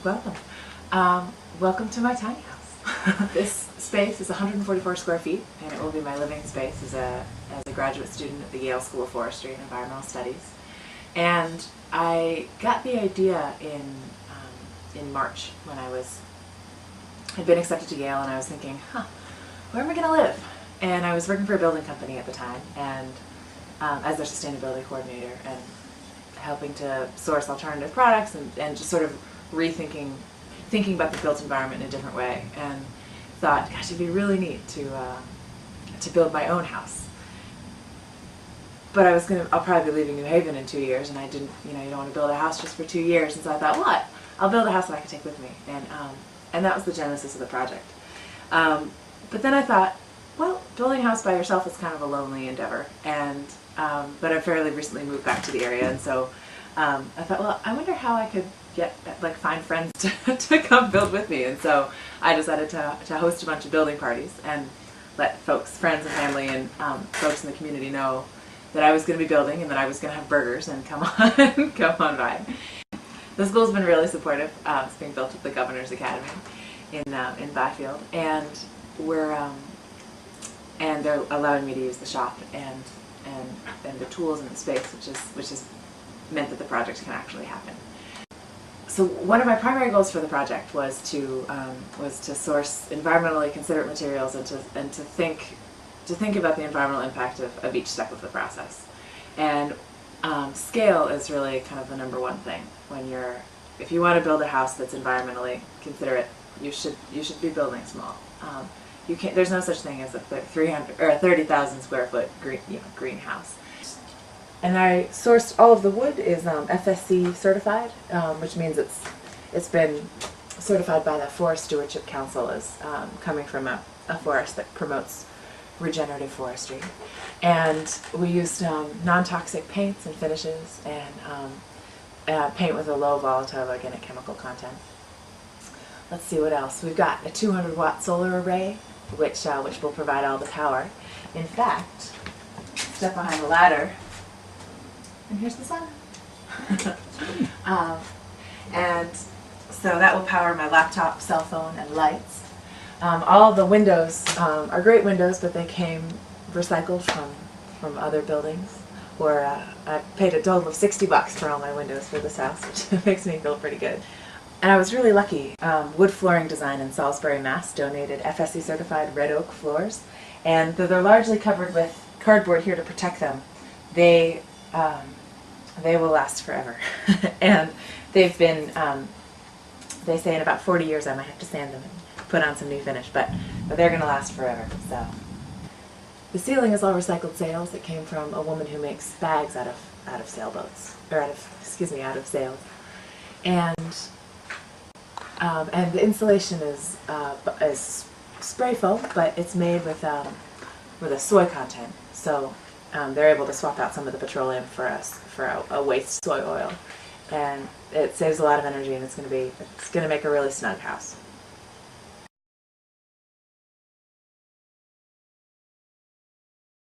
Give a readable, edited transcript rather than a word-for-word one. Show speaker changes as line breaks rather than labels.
Welcome. Welcome to my tiny house. This space is 144 square feet, and it will be my living space as a graduate student at the Yale School of Forestry and Environmental Studies. And I got the idea in March when I'd been accepted to Yale, and I was thinking, where am I going to live? And I was working for a building company at the time, and as their sustainability coordinator, and helping to source alternative products and just sort of thinking about the built environment in a different way, and thought, gosh, it'd be really neat to build my own house. But I'll probably be leaving New Haven in 2 years, and I didn't, you don't want to build a house just for 2 years, and so I thought, well, I'll build a house that I can take with me, and that was the genesis of the project. But then I thought, well, building a house by yourself is kind of a lonely endeavor, and but I fairly recently moved back to the area, and so I thought, well, I wonder how I could find friends to come build with me, and so I decided to host a bunch of building parties and let friends and family and folks in the community know that I was going to be building and that I was going to have burgers and come on by. The school's been really supportive. It's being built at the Governor's Academy in Byfield, and and they're allowing me to use the shop and the tools in the space, which has meant that the project can actually happen. So one of my primary goals for the project was to source environmentally considerate materials and to think about the environmental impact of each step of the process. And scale is really kind of the number one thing if you want to build a house that's environmentally considerate. You should be building small. There's no such thing as a 30,000 square foot greenhouse. And I sourced all of the wood is FSC certified, which means it's been certified by the Forest Stewardship Council as coming from a forest that promotes regenerative forestry. And we used non-toxic paints and finishes, and paint with a low volatile organic chemical content. Let's see what else. We've got a 200-watt solar array, which will provide all the power. In fact, step behind the ladder, and here's the sun. And so that will power my laptop, cell phone, and lights. All of the windows are great windows, but they came recycled from other buildings. I paid a total of $60 for all my windows for this house, which makes me feel pretty good. And I was really lucky. Wood Flooring Design in Salisbury, Mass. donated FSC certified red oak floors, and though they're largely covered with cardboard here to protect them, they will last forever. And they've been, they say in about 40 years I might have to sand them and put on some new finish, but they're going to last forever. So the ceiling is all recycled sails. It came from a woman who makes bags out of sailboats, or out of sails. And the insulation is spray foam, but it's made with a soy content, so they're able to swap out some of the petroleum for a waste soy oil, and it saves a lot of energy, and it's going to make a really snug house.